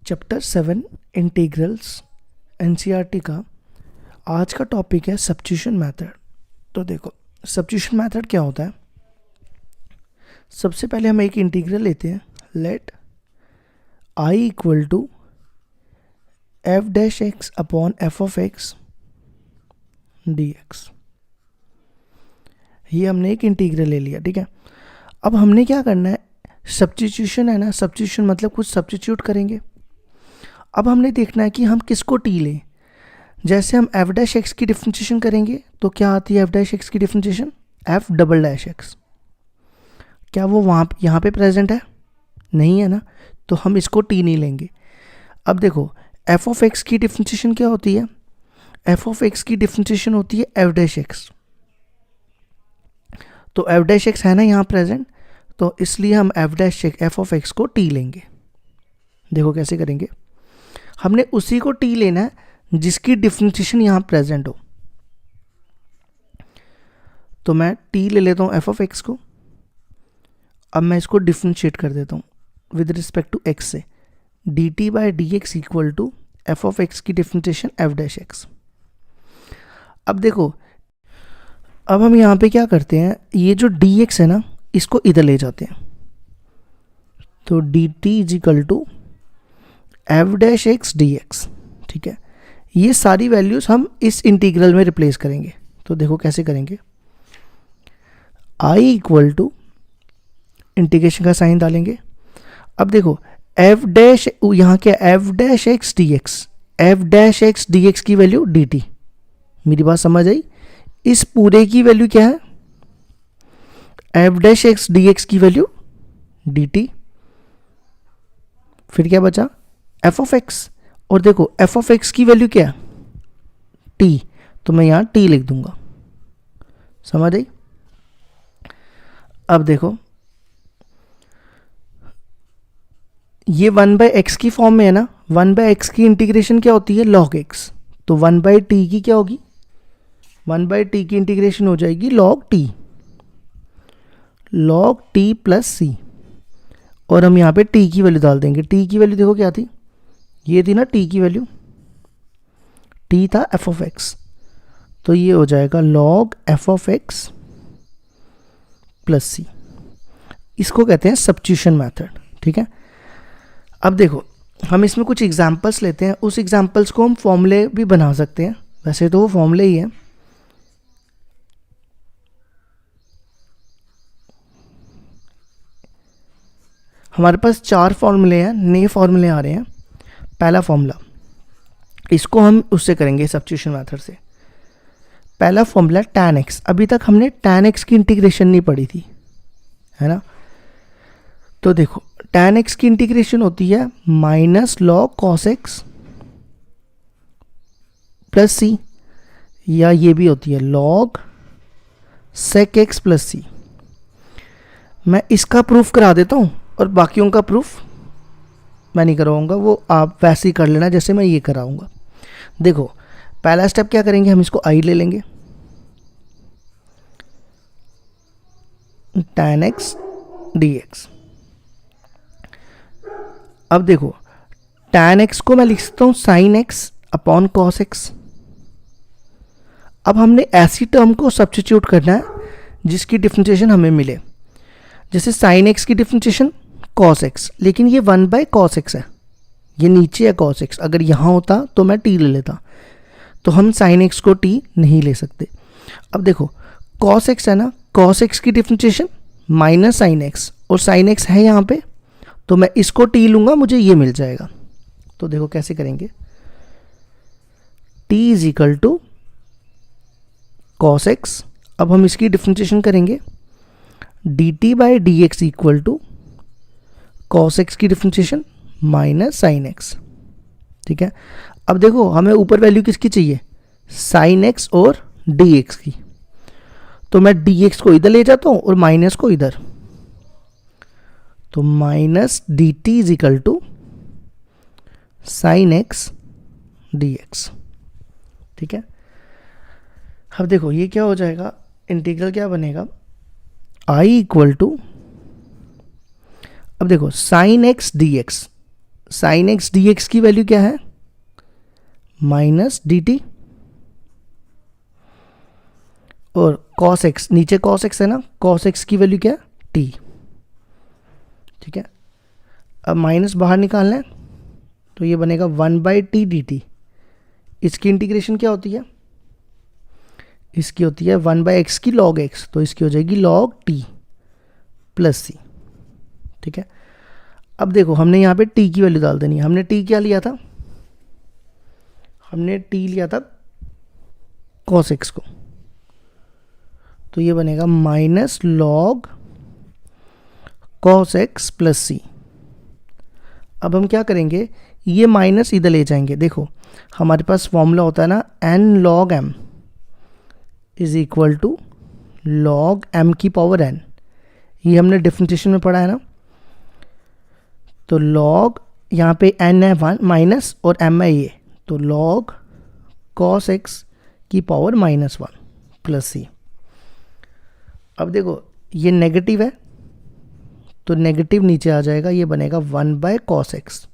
Chapter 7 integrals NCERT का आज का टॉपिक है सब्स्टिट्यूशन मेथड। तो देखो सब्स्टिट्यूशन मेथड क्या होता है। सबसे पहले हम एक इंटीग्रल लेते हैं, let I equal to F dash X upon F of X D X. ये हमने एक इंटीग्रल ले लिया, ठीक है। अब हमने क्या करना है, सब्स्टिट्यूशन है ना, सब्स्टिट्यूशन मतलब कुछ सब्स्टिट्यूट करेंगे। अब हमने देखना है कि हम किसको टी लें। जैसे हम एफ डैश एक्स की डिफरेंशिएशन करेंगे तो क्या आती है एफ डैश एक्स की differentiation, F double dash x. क्या वो वहाँ यहाँ पे प्रेजेंट है? नहीं है ना, तो हम इसको टी नहीं लेंगे। अब देखो एफ ऑफ एक्स की डिफरेंशिएशन क्या होती है, एफ ऑफ एक्स की डिफरेंशिएशन होती है एफ डैश एक्स। तो एफ डैश एक्स है ना यहाँ प्रेजेंट, तो इसलिए हम F dash F of x को टी लेंगे। देखो कैसे करेंगे, हमने उसी को टी लेना है जिसकी डिफरेंशिएशन यहाँ प्रेजेंट हो। तो मैं टी ले लेता हूँ एफ ऑफ एक्स को। अब मैं इसको डिफरेंशिएट कर देता हूँ विद रिस्पेक्ट टू एक्स से, D T by D X equal to F of X की डिफरेंशिएशन एफ डैश एक्स। अब देखो अब हम यहाँ पे क्या करते हैं, ये जो डी एक्स है ना इसको इधर ले जाते हैं। तो D T is equal to F dash X D X, ठीक है। ये सारी वैल्यूज हम इस इंटीग्रल में रिप्लेस करेंगे। तो देखो कैसे करेंगे, आई इक्वल टू इंटीग्रेशन का साइन डालेंगे। अब देखो एफ डैश यहाँ क्या, F dash X D x, F dash X D X की वैल्यू डी टी। मेरी बात समझ आई? इस पूरे की वैल्यू क्या है, F dash X D X की वैल्यू डी टी। फिर क्या बचा, एफ ऑफ एक्स। और देखो एफ ऑफ एक्स की वैल्यू क्या है, टी। तो मैं यहाँ टी लिख दूंगा, समझ आई? अब देखो ये 1/x की फॉर्म में है ना, 1/x की इंटीग्रेशन क्या होती है, log x। तो 1/t की क्या होगी, 1/t की इंटीग्रेशन हो जाएगी log t प्लस c। और हम यहाँ पे t की वैल्यू डाल देंगे। t की वैल्यू देखो क्या थी, ये थी ना t की वैल्यू, t था f ऑफ x। तो ये हो जाएगा log f of x plus c। इसको कहते हैं सब्स्टिट्यूशन मेथड, ठीक है। अब देखो हम इसमें कुछ एग्जांपल्स लेते हैं, उस एग्जांपल्स को हम फॉर्मूले भी बना सकते हैं। वैसे तो वो फॉर्मूले ही है। हमारे पास 4 फॉर्मूले हैं, नए फॉर्मूले आ रहे हैं। पहला फॉर्मूला, इसको हम उससे करेंगे सब्स्टिट्यूशन मेथड से। पहला फॉर्मूला tan x। अभी तक हमने tan x की इंटीग्रेशन नहीं पढ़ी थी, है ना। तो देखो tan x की इंटीग्रेशन होती है minus log cos x plus C, या ये भी होती है log sec x plus C. मैं इसका प्रूफ करा देता हूँ और बाकियों का प्रूफ मैं नहीं करवाऊंगा, वो आप वैसे ही कर लेना जैसे मैं ये कराऊंगा। देखो पहला स्टेप क्या करेंगे, हम इसको आई ले लेंगे, tan x dx। अब देखो tan x को मैं लिख सकता हूँ sin x upon cos x। अब हमने ऐसी टर्म को सब्स्टिट्यूट करना है जिसकी डिफरेंशिएशन हमें मिले। जैसे sin x की डिफरेंशिएशन cos x, लेकिन ये 1/cos x है, ये नीचे है cos x। अगर यहाँ होता तो मैं t ले लेता, तो हम sin x को t नहीं ले सकते। अब देखो cos x है ना, cos x की डिफरेंशिएशन माइनस sin x, और sin x है यहाँ पे, तो मैं इसको t लूँगा, मुझे ये मिल जाएगा। तो देखो कैसे करेंगे, t is equal to cos x। अब हम इसकी डिफरेंशिएशन करेंगे, dt by D X equal to cos x की डिफरेंशिएशन माइनस sin x, ठीक है। अब देखो हमें ऊपर वैल्यू किसकी चाहिए, sin x और dx की। तो मैं dx को इधर ले जाता हूँ और माइनस को इधर। तो minus D T is equal to sine X D X, ठीक है। अब देखो ये क्या हो जाएगा, इंटीग्रल क्या बनेगा, आई इक्वल टू, अब देखो sign X D x, sign X D X की वैल्यू क्या है, माइनस डी टी, और कॉस एक्स, नीचे कॉस एक्स है ना, कॉस एक्स की वैल्यू क्या है, टी। ठीक है, अब माइनस बाहर निकालना है तो ये बनेगा 1/t dt। इसकी इंटीग्रेशन क्या होती है, इसकी होती है 1/x की log x, तो इसकी हो जाएगी log t प्लस c। ठीक है, अब देखो हमने यहाँ पे t की वैल्यू डाल देनी है। हमने t क्या लिया था, हमने t लिया था cos x को, तो ये बनेगा minus log cos x plus c। अब हम क्या करेंगे, ये माइनस इधर ले जाएंगे। देखो हमारे पास फॉर्मूला होता है ना, n log m is equal to log m की पावर n, ये हमने डिफरेंशिएशन में पढ़ा है ना। तो log यहाँ पे n है 1 माइनस और m है ये, तो log cos x की पावर -1 प्लस c। अब देखो ये नेगेटिव है तो नेगेटिव नीचे आ जाएगा, ये बनेगा 1/cos x,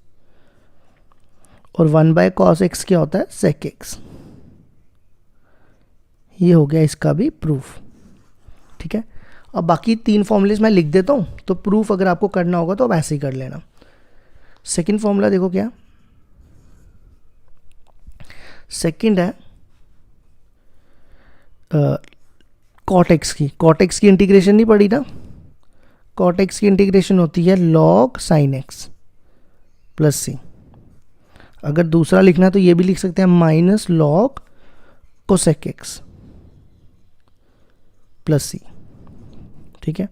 और 1/cos x क्या होता है, sec x। ये हो गया इसका भी प्रूफ। ठीक है, अब बाकी 3 फॉर्मूलेज मैं लिख देता हूँ, तो प्रूफ अगर आपको करना होगा तो आप ऐसे ही कर लेना। सेकंड फॉर्मूला देखो क्या, सेकंड है cot x की। cot x की इंटीग्रेशन नहीं पड़ी ना, cot x की इंटीग्रेशन होती है log sin x plus c। अगर दूसरा लिखना है तो ये भी लिख सकते हैं minus log cosec x plus c। ठीक है,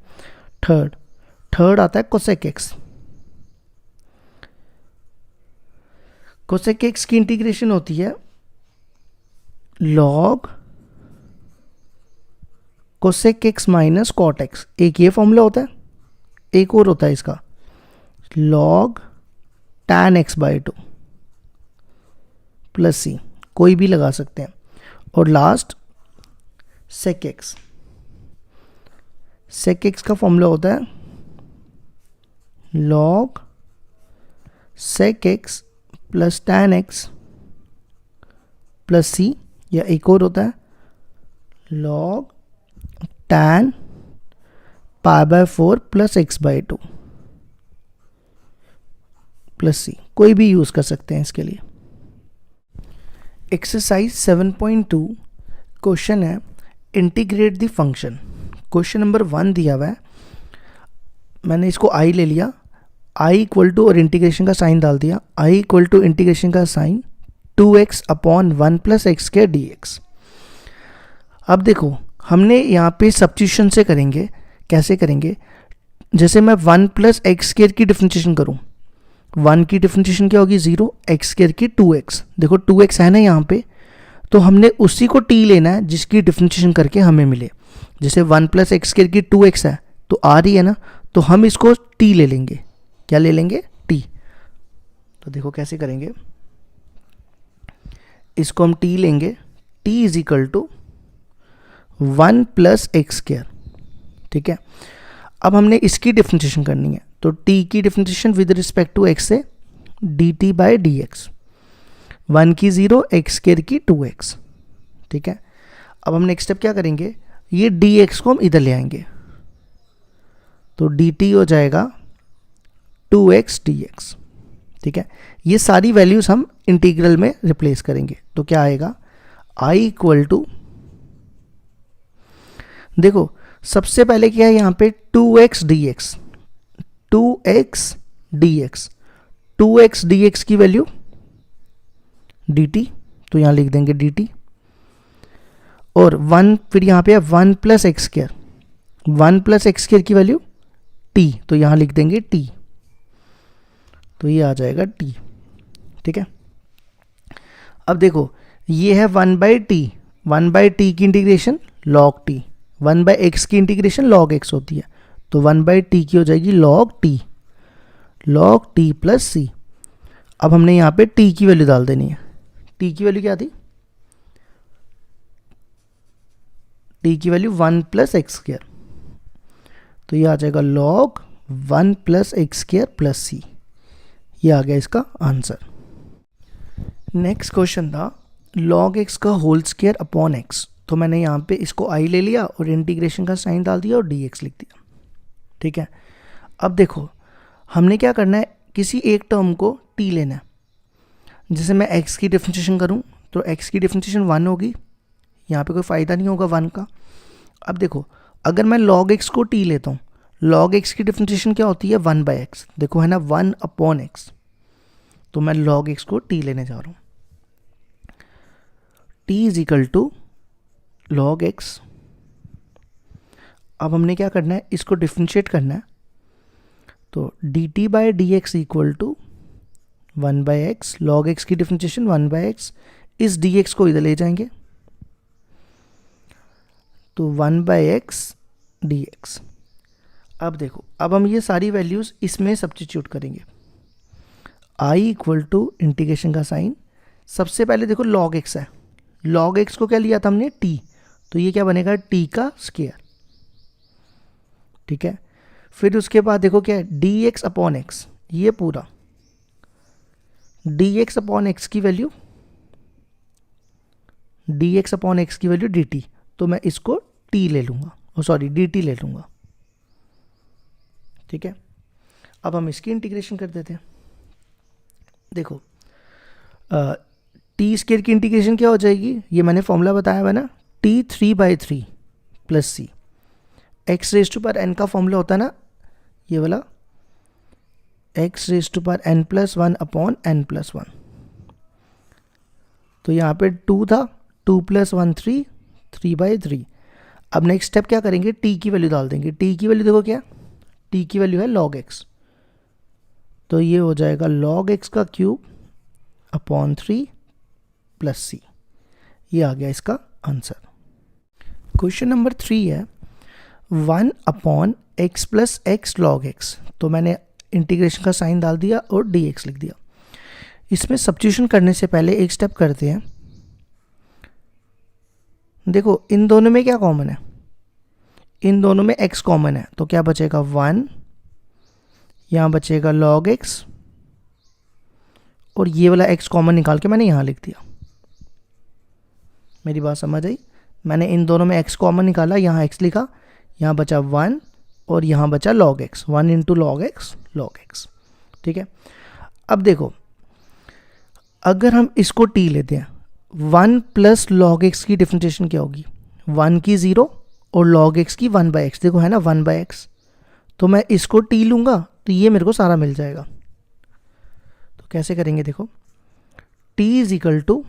थर्ड आता है cosec x। cosec x की इंटीग्रेशन होती है log cosec x minus cot x। एक ये फॉर्मूला होता है, एक और होता है इसका log tan x/2 plus c, कोई भी लगा सकते हैं। और last sec x। sec x का फॉर्मूला होता है log sec x plus tan x plus c, या एक और होता है log tan π/4 plus x/2 plus c, कोई भी यूज़ कर सकते हैं इसके लिए। एक्सरसाइज 7.2 क्वेश्चन है integrate the function. Question number 1 दिया हुआ है, मैंने इसको i ले लिया, i इक्वल टू और इंटीग्रेशन का साइन डाल दिया, i इक्वल टू इंटीग्रेशन का sign 2x upon 1 plus X के dx। अब देखो हमने यहाँ पे सब्स्टिट्यूशन से करेंगे। कैसे करेंगे, जैसे मैं 1 प्लस एक्स स्क्वायर की डिफरेंशिएशन करूँ, 1 की डिफरेंशिएशन क्या होगी 0, एक्स स्क्वायर की 2x। देखो 2x है ना यहाँ पे, तो हमने उसी को t लेना है जिसकी डिफरेंशिएशन करके हमें मिले। जैसे 1 प्लस एक्स स्क्वायर की 2x है तो आ रही है ना, तो हम इसको t ले लेंगे। क्या ले लेंगे, t। तो देखो कैसे करेंगे, इसको हम t लेंगे, t is equal to 1 plus X square. ठीक है, अब हमने इसकी डिफरेंशिएशन करनी है, तो t की differentiation with respect to x से dt/dx, 1 की 0, एक्स स्क्वायर की 2x। ठीक है, अब हम नेक्स्ट स्टेप क्या करेंगे, ये dx को हम इधर ले आएंगे, तो dt हो जाएगा 2x dx। ठीक है, ये सारी वैल्यूज हम इंटीग्रल में रिप्लेस करेंगे, तो क्या आएगा, i इक्वल टू, देखो सबसे पहले क्या है यहाँ पे 2x dx, 2x dx, 2x dx की वैल्यू dt, तो यहाँ लिख देंगे dt, और 1 फिर यहाँ पे है 1 plus X square, 1 plus X square की वैल्यू t, तो यहाँ लिख देंगे t, तो ये आ जाएगा t। ठीक है, अब देखो ये है 1/t, 1/t की इंटीग्रेशन log t, 1/x की इंटीग्रेशन log x होती है, तो 1/t की हो जाएगी log t प्लस c। अब हमने यहाँ पे t की वैल्यू डाल देनी है। t की वैल्यू क्या थी, t की वैल्यू 1 प्लस एक्स स्क्वायर, तो ये आ जाएगा log 1 plus X square plus c। ये आ गया इसका आंसर। नेक्स्ट क्वेश्चन था log x का होल स्क्वायर अपॉन x। तो मैंने यहाँ पे इसको i ले लिया और इंटीग्रेशन का साइन डाल दिया और dx लिख दिया। ठीक है, अब देखो हमने क्या करना है, किसी एक टर्म को t लेना है। जैसे मैं x की डिफरेंशिएशन करूँ तो x की डिफरेंशिएशन 1 होगी, यहाँ पे कोई फ़ायदा नहीं होगा 1 का। अब देखो अगर मैं log x को t लेता हूँ, log x की डिफरेंशिएशन क्या होती है 1/x, देखो है ना 1 अपॉन x, तो मैं log x को t लेने जा रहा हूँ। t is equal to log x। अब हमने क्या करना है, इसको डिफरेंशिएट करना है, तो dt by D X equal to 1/x, log x की डिफरेंशिएशन 1/x, इस dx को इधर ले जाएंगे तो 1/x dx। अब देखो अब हम ये सारी वैल्यूज़ इसमें सब्स्टिट्यूट करेंगे। i इक्वल टू इंटीग्रेशन का साइन, सबसे पहले देखो log x है, log x को क्या लिया था हमने t, तो ये क्या बनेगा t का स्क्वायर। ठीक है, फिर उसके बाद देखो क्या है dx अपॉन x, ये पूरा dx अपॉन x की वैल्यू, dx अपॉन x की वैल्यू dt, तो मैं इसको t ले लूँगा, सॉरी dt ले लूँगा। ठीक है, अब हम इसकी इंटीग्रेशन कर देते हैं। देखो टी स्क्वायर की इंटीग्रेशन क्या हो जाएगी, ये मैंने फॉर्मूला बताया हुआ ना, t 3/3 plus c। x raise to power n का फॉर्मूला होता है ना ये वाला, x raise to power n plus 1 upon n plus 1। तो यहाँ पे 2 था, 2 प्लस 1 3, 3/3। अब नेक्स्ट स्टेप क्या करेंगे, t की वैल्यू डाल देंगे। t की वैल्यू देखो क्या, t की वैल्यू है log x, तो ये हो जाएगा log x का क्यूब अपॉन 3 प्लस c। ये आ गया इसका आंसर। क्वेश्चन नंबर 3 है 1 upon x plus x log x। तो मैंने इंटीग्रेशन का साइन डाल दिया और dx लिख दिया। इसमें सब्स्टिट्यूशन करने से पहले एक स्टेप करते हैं। देखो इन दोनों में क्या कॉमन है, इन दोनों में x कॉमन है, तो क्या बचेगा 1, यहाँ बचेगा log x, और ये वाला x कॉमन निकाल के मैंने यहाँ लिख दिया। मेरी बात समझ आई, मैंने इन दोनों में x कॉमन निकाला, यहाँ x लिखा, यहाँ बचा 1 और यहाँ बचा log x, 1 into log x। ठीक है, अब देखो अगर हम इसको t लेते हैं, 1 प्लस log x की डिफरेंशिएशन क्या होगी, 1 की 0 और log x की 1/x, देखो है ना 1/x, तो मैं इसको t लूँगा तो ये मेरे को सारा मिल जाएगा। तो कैसे करेंगे, देखो t is equal to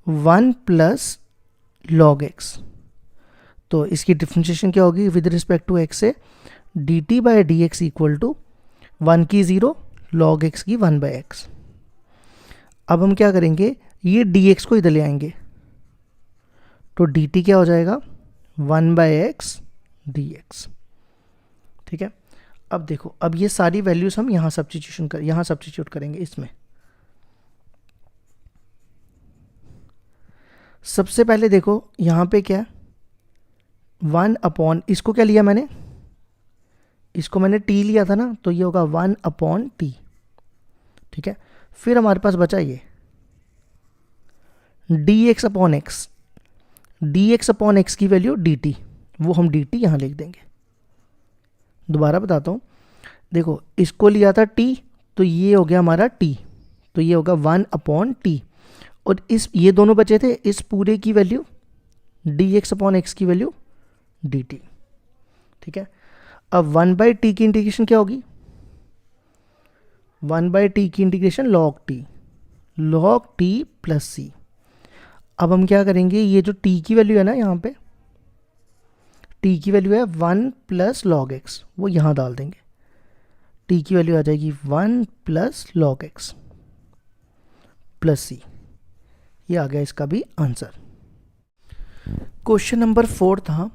1 plus log x, तो इसकी डिफरेंशिएशन क्या होगी विद रिस्पेक्ट टू x से, dt by D X equal to 1 की 0 log x की 1/x। अब हम क्या करेंगे, ये dx को इधर ले आएंगे, तो dt क्या हो जाएगा 1/x dx। ठीक है, अब देखो अब ये सारी वैल्यूज हम यहाँ सब्स्टिट्यूट करेंगे इसमें। सबसे पहले देखो यहाँ पे क्या 1 अपॉन, इसको क्या लिया मैंने, इसको मैंने t लिया था ना, तो ये होगा 1 अपॉन t। ठीक है, फिर हमारे पास बचा ये dx upon x, dx upon x की वैल्यू dt, वो हम dt यहाँ लिख देंगे। दोबारा बताता हूँ, देखो इसको लिया था t, तो ये हो गया हमारा t, तो ये होगा 1 अपॉन t, और इस ये दोनों बचे थे, इस पूरे की वैल्यू dx अपॉन x की वैल्यू dt। ठीक है, अब 1/t की इंटीग्रेशन क्या होगी, 1/t की integration log t plus c। अब हम क्या करेंगे, ये जो t की वैल्यू है ना, यहाँ पे t की वैल्यू है 1 प्लस log x, वो यहाँ डाल देंगे, t की वैल्यू आ जाएगी 1 plus log x plus c। ये आ गया इसका भी आंसर। क्वेश्चन नंबर 4 था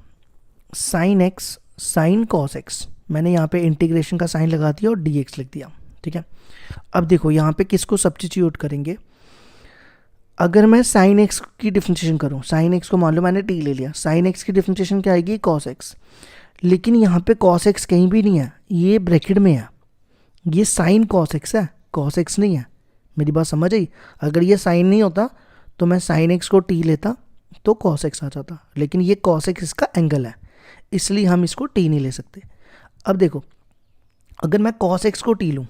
sine x sine cos x। मैंने यहाँ पे इंटीग्रेशन का साइन लगा दिया और dx लिख दिया। ठीक है, अब देखो यहाँ पे किसको सब्स्टिट्यूट करेंगे। अगर मैं साइन x की डिफरेंशिएशन करूँ, साइन x को मान लो मैंने t ले लिया, साइन x की डिफरेंशिएशन क्या आएगी कॉस x, लेकिन यहाँ पे कॉस x कहीं भी नहीं है, ये ब्रैकेट में है, ये साइन कॉस एक्स है, कॉस एक्स नहीं है। मेरी बात समझ आई? अगर ये साइन नहीं होता तो मैं साइन एक्स को टी लेता तो कॉस एक्स आ जाता, लेकिन ये कॉस एक्स इसका एंगल है, इसलिए हम इसको टी नहीं ले सकते। अब देखो, अगर मैं कॉस एक्स को टी लूँ,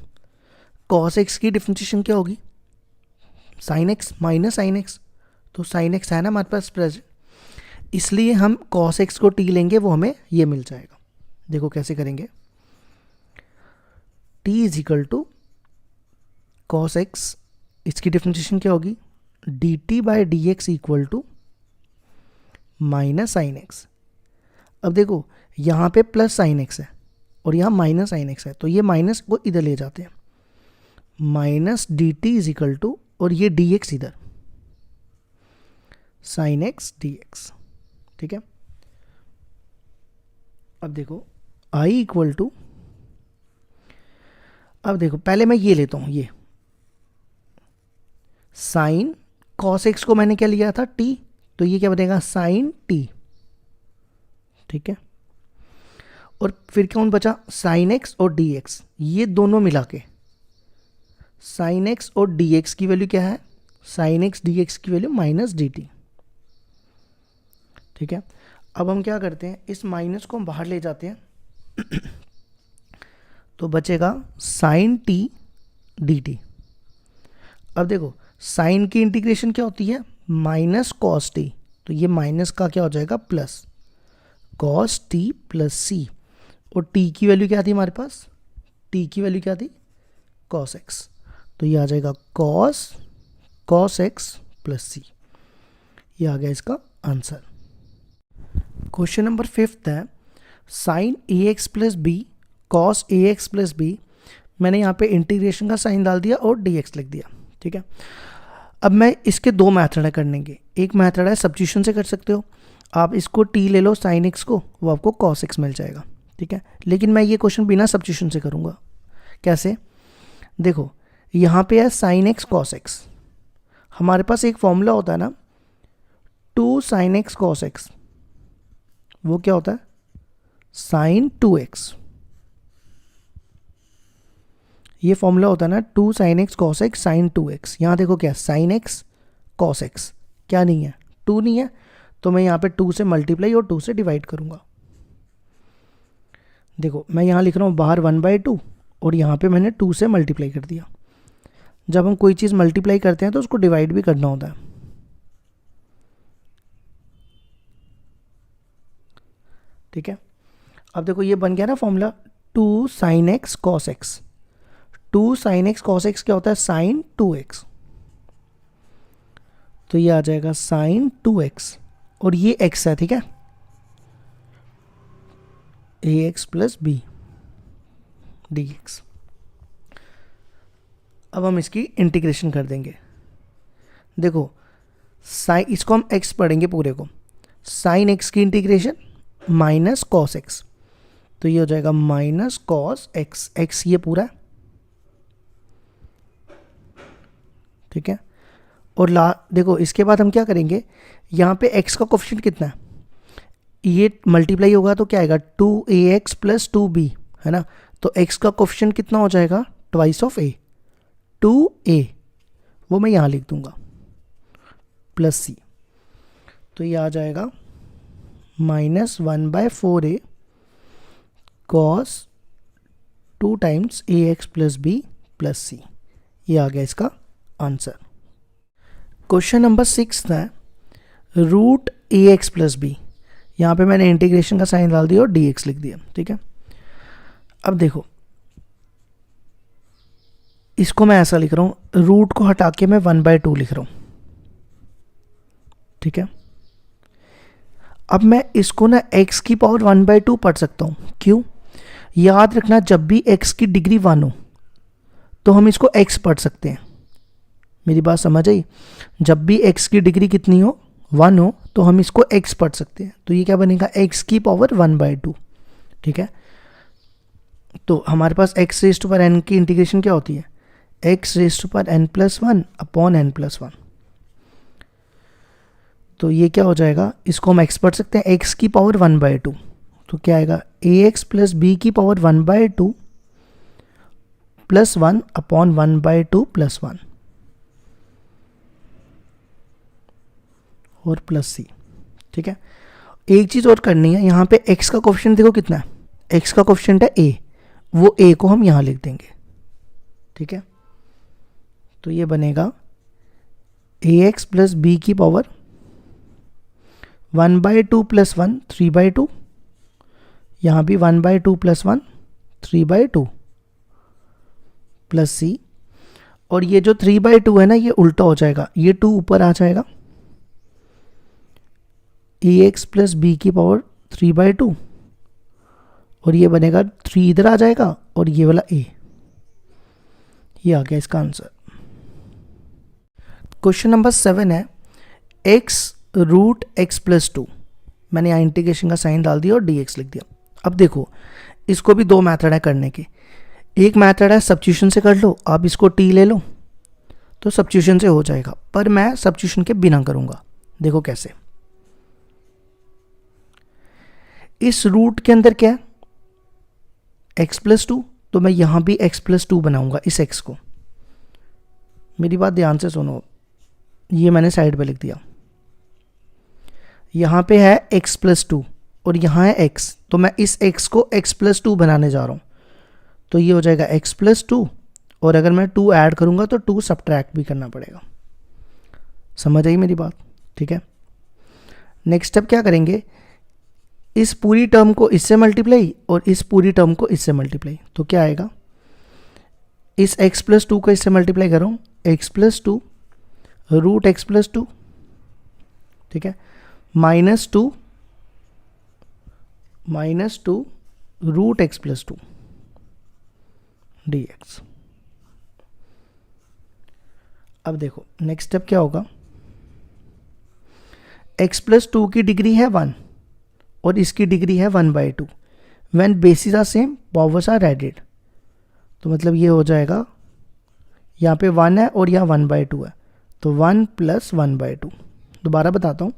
कॉस एक्स की डिफरेंशिएशन क्या होगी? Sine x minus sine x. तो साइन एक्स है ना हमारे पास प्रेजेंट, इसलिए हम कॉस एक्स को टी लेंगे, वो हमें ये मिल जाएगा। देखो कैसे करेंगे, t is equal to cos X, इसकी डिफरेंशिएशन क्या होगी? D T by D X equal to minus sine X. अब देखो यहाँ पे प्लस साइन एक्स है और यहाँ माइनस साइन एक्स है, तो ये माइनस को इधर ले जाते हैं, minus D T is equal to, और ये डी एक्स इधर, साइन एक्स डी एक्स। ठीक है, अब देखो i इक्वल टू, अब देखो पहले मैं ये लेता हूँ, ये साइन कॉस एक्स को मैंने क्या लिया था? t, तो ये क्या बनेगा? Sine t। ठीक है, और फिर कौन बचा? साइन एक्स और डी एक्स, ये दोनों मिला के साइन एक्स और डी एक्स की वैल्यू क्या है? साइन एक्स डी एक्स की वैल्यू माइनस डी टी। ठीक है, अब हम क्या करते हैं, इस माइनस को हम बाहर ले जाते हैं तो बचेगा साइन टी डी टी। अब देखो साइन की इंटीग्रेशन क्या होती है? माइनस कॉस टी, तो ये माइनस का क्या हो जाएगा? प्लस कॉस टी प्लस सी, और टी की वैल्यू क्या थी हमारे पास? टी की वैल्यू क्या थी? कॉस एक्स, तो ये आ जाएगा कॉस एक्स प्लस सी। ये आ गया इसका आंसर। क्वेश्चन नंबर 5 है, sign A x plus B cos A x plus B. मैंने यहाँ पे इंटीग्रेशन का साइन डाल दिया और डी एक्स लिख दिया। ठीक है, अब मैं इसके दो मेथड है करने के। एक मेथड है सब्स्टिट्यूशन से कर सकते हो, आप इसको टी ले लो साइन एक्स को, वो आपको कॉस एक्स मिल जाएगा। ठीक है, लेकिन मैं ये क्वेश्चन बिना सब्स्टिट्यूशन से करूँगा। कैसे? देखो यहाँ पे है साइन एक्स कॉस एक्स, हमारे पास एक फॉर्मूला होता है ना, 2 साइन एक्स कॉस एक्स, वो क्या होता है? Sign 2x। ये फॉर्मूला होता है ना, 2 sine X cos X sine 2x। यहाँ देखो क्या, साइन एक्स कॉस एक्स क्या नहीं है? 2 नहीं है, तो मैं यहाँ पे 2 से मल्टीप्लाई और 2 से डिवाइड करूँगा। देखो मैं यहाँ लिख रहा हूँ बाहर 1/2 और यहाँ पे मैंने 2 से मल्टीप्लाई कर दिया। जब हम कोई चीज़ मल्टीप्लाई करते हैं तो उसको डिवाइड भी करना होता है। ठीक है, अब देखो ये बन गया ना formula, 2 sine X cos x. 2 sine X cos x क्या होता है? साइन 2x, तो ये आ जाएगा साइन 2x, और ये x है। ठीक है, ax plus B D X. अब हम इसकी इंटीग्रेशन कर देंगे। देखो साइन, इसको हम x पढ़ेंगे पूरे को, साइन x की इंटीग्रेशन माइनस कॉस एक्स, तो ये हो जाएगा माइनस कॉस एक्स, एक्स ये पूरा। ठीक है, और देखो इसके बाद हम क्या करेंगे, यहाँ पे x का कोफिशिएंट कितना है? ये मल्टीप्लाई होगा तो क्या आएगा? 2ax प्लस 2b, है ना, तो x का कोफिशिएंट कितना हो जाएगा? ट्वाइस ऑफ a, 2a, वो मैं यहाँ लिख दूंगा, प्लस c, तो ये आ जाएगा minus 1/4a cos 2 times ax plus b plus c। ये आ गया इसका आंसर। क्वेश्चन नंबर 6 है, रूट ax प्लस b। यहाँ पे मैंने इंटीग्रेशन का साइन डाल दिया और dx लिख दिया। ठीक है, अब देखो इसको मैं ऐसा लिख रहा हूँ, रूट को हटा के मैं 1/2 लिख रहा हूँ। ठीक है, अब मैं इसको ना x की पावर 1/2 पढ़ सकता हूँ। क्यों? याद रखना, जब भी x की डिग्री 1 हो तो हम इसको x पढ़ सकते हैं। मेरी बात समझ आई? जब भी x की डिग्री कितनी हो? 1 हो, तो हम इसको x पढ़ सकते हैं। तो ये क्या बनेगा? x की पावर 1/2। ठीक है, तो हमारे पास x raise to power n की इंटीग्रेशन क्या होती है? x raise to power n+1 upon n+1। तो ये क्या हो जाएगा? इसको हम x पढ़ सकते हैं, x की पावर 1/2, तो क्या आएगा? ax प्लस b की पावर 1/2 प्लस 1 अपॉन 1/2 प्लस 1 और प्लस सी। ठीक है, एक चीज़ और करनी है, यहाँ पे x का कोफिशिएंट देखो कितना है, x का कोफिशिएंट है a, वो a को हम यहाँ लिख देंगे। ठीक है, तो ये बनेगा ax प्लस b की पावर 1/2 प्लस 1 3/2, यहाँ भी 1/2 प्लस 1 3/2 प्लस सी, और ये जो 3/2 है ना ये उल्टा हो जाएगा, ये 2 ऊपर आ जाएगा, ax प्लस b की पावर 3/2 और ये बनेगा 3 इधर आ जाएगा और ये वाला a, ये आ गया इसका आंसर। क्वेश्चन नंबर 7 है x रूट x प्लस 2, मैंने यहाँ इंटीग्रेशन का साइन डाल दिया और dx लिख दिया। अब देखो इसको भी दो मेथड है करने के, एक मेथड है सब्स्टिट्यूशन से कर लो, आप इसको t ले लो तो सब्स्टिट्यूशन से हो जाएगा, पर मैं सब्स्टिट्यूशन के बिना करूँगा। देखो कैसे, इस रूट के अंदर क्या है x प्लस 2, तो मैं यहाँ भी x प्लस 2 बनाऊंगा इस x को। मेरी बात ध्यान से सुनो, ये मैंने साइड पे लिख दिया, यहाँ पे है x प्लस 2 और यहाँ है x, तो मैं इस x को x प्लस 2 बनाने जा रहा हूँ, तो ये हो जाएगा x प्लस 2, और अगर मैं 2 ऐड करूँगा तो 2 सब्ट्रैक्ट भी करना पड़ेगा। समझ आई मेरी बात? ठीक है, नेक्स्ट स्टेप क्या करेंगे, इस पूरी टर्म को इससे मल्टीप्लाई और इस पूरी टर्म को इससे मल्टीप्लाई, तो क्या आएगा, इस x प्लस 2 को इससे मल्टीप्लाई कर रहा हूँ, x plus 2 root x plus 2, ठीक है, minus two root x plus 2 dx। अब देखो नेक्स्ट स्टेप क्या होगा, x प्लस 2 की डिग्री है 1 और इसकी डिग्री है 1/2, when bases are same powers are added, तो मतलब ये हो जाएगा, यहाँ पे 1 है और यहाँ 1/2 है, तो 1 प्लस 1/2। दोबारा बताता हूँ,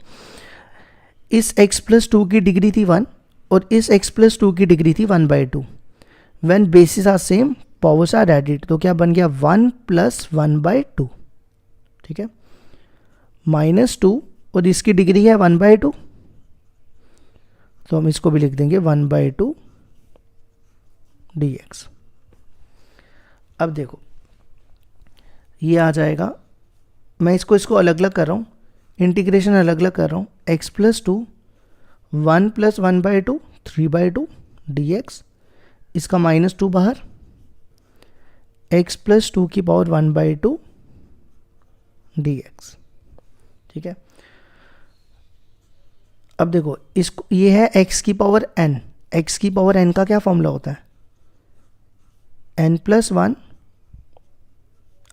इस x प्लस 2 की डिग्री थी 1 और इस x प्लस 2 की डिग्री थी 1/2, when bases are same powers are added, तो क्या बन गया 1 प्लस 1/2। ठीक है, -2 और इसकी डिग्री है 1/2, तो हम इसको भी लिख देंगे 1/2 dx। अब देखो ये आ जाएगा, मैं इसको अलग अलग कर रहा हूँ, इंटीग्रेशन अलग अलग कर रहा हूँ, x प्लस 2 1 प्लस 1/2 3/2 dx, इसका -2 बाहर, x प्लस 2 की पावर 1/2 dx। ठीक है, अब देखो इसको, ये है x की पावर n, x की पावर n का क्या फॉर्मूला होता है, n plus 1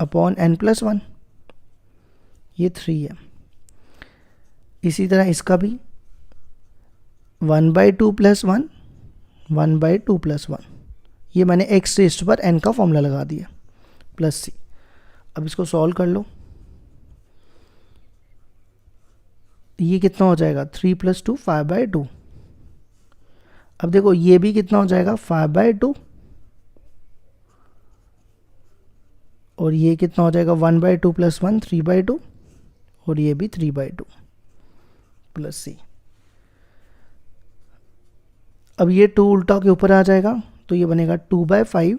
upon n plus 1, ये 3 है। इसी तरह इसका भी 1/2 प्लस 1 1/2 प्लस 1, ये मैंने x रेस्ट पर n का फॉर्मूला लगा दिया, प्लस c। अब इसको सॉल्व कर लो, ये कितना हो जाएगा 3 प्लस 2 5/2। अब देखो ये भी कितना हो जाएगा 5/2, और ये कितना हो जाएगा 1/2 प्लस 1 3/2, और ये भी 3/2 प्लस सी। अब ये 2 उल्टा के ऊपर आ जाएगा, तो ये बनेगा 2/5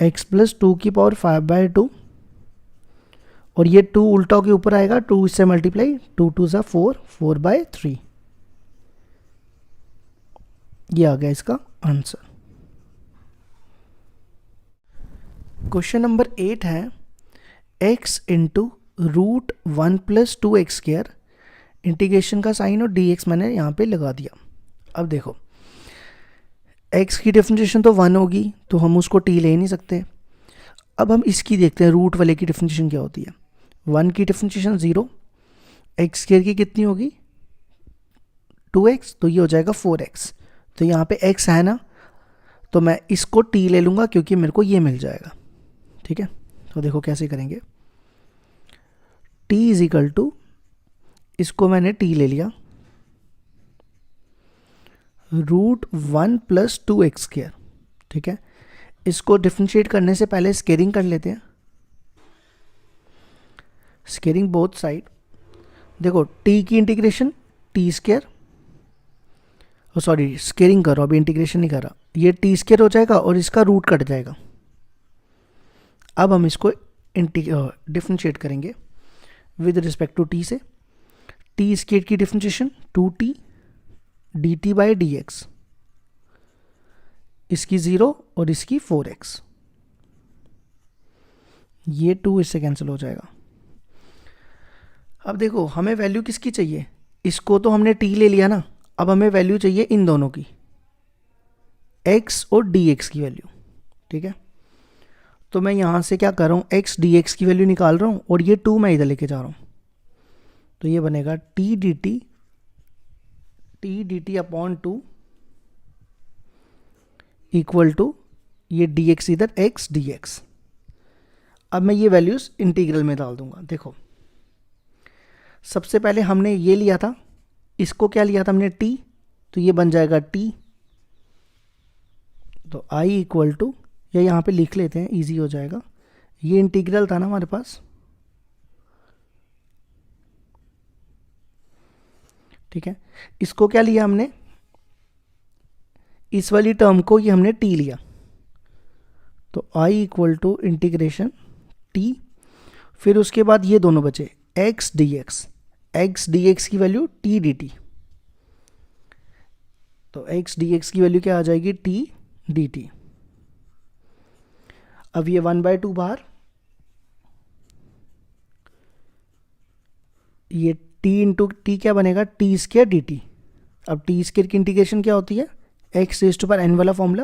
x प्लस 2 की पावर 5/2, और ये 2 उल्टा के ऊपर आएगा, 2 इससे मल्टीप्लाई, 2 2 ज़ा 4 4/3, ये आ गया इसका आंसर। क्वेश्चन नंबर 8 है x into root 1 plus 2x square, integration का साइन और dx मैंने यहाँ पे लगा दिया। अब देखो x की डिफरेंशिएशन तो 1 होगी, तो हम उसको t ले नहीं सकते। अब हम इसकी देखते हैं, रूट वाले की डिफरेंशिएशन क्या होती है। 1 की डिफरेंशिएशन 0, x स्क्वायर की कितनी होगी 2x, तो ये हो जाएगा 4x। तो यहाँ पे x है ना, तो मैं इसको t ले लूँगा क्योंकि मेरे को ये मिल जाएगा। ठीक है, तो देखो कैसे करेंगे, t इज इक्वल टू, इसको मैंने t ले लिया, रूट 1 प्लस 2x स्क्वायर। ठीक है, इसको डिफरेंशिएट करने से पहले स्केलिंग कर लेते हैं, स्केलिंग बोथ साइड। देखो टी की integration T square, sorry scaling करो, अभी इंटीग्रेशन नहीं करा, ये टी स्केयर हो जाएगा और इसका रूट कट जाएगा। अब हम इसको डिफरेंशिएट करेंगे विद रिस्पेक्ट टू टी से। टी स्केयर की differentiation 2t dt by dx, इसकी 0 और इसकी 4x, ये 2 इससे कैंसिल हो जाएगा। अब देखो हमें वैल्यू किसकी चाहिए, इसको तो हमने t ले लिया ना, अब हमें वैल्यू चाहिए इन दोनों की, x और dx की वैल्यू। ठीक है, तो मैं यहाँ से क्या कर रहा हूँ, x dx की वैल्यू निकाल रहा हूँ और ये 2 मैं इधर लेके जा रहा हूँ, तो ये बनेगा t dt upon 2 equal to ये dx इधर x dx। अब मैं ये वैल्यूज इंटीग्रल में डाल दूंगा। देखो सबसे पहले हमने ये लिया था, इसको क्या लिया था हमने t, तो ये बन जाएगा t, तो i इक्वल टू, या यहाँ पे लिख लेते हैं इजी हो जाएगा, ये इंटीग्रल था ना हमारे पास, ठीक है। इसको क्या लिया हमने, इस वाली टर्म को ये हमने t लिया, तो i equal to integration t, फिर उसके बाद ये दोनों बचे x dx की वैल्यू t dt, तो x dx की वैल्यू क्या आ जाएगी t dt। अब ये 1/2 बाहर, ये t इंटू टी क्या बनेगा टी स्केयर डी टी। अब टी स्केयर की इंटीग्रेशन क्या होती है, X raise to power n वाला फॉर्मूला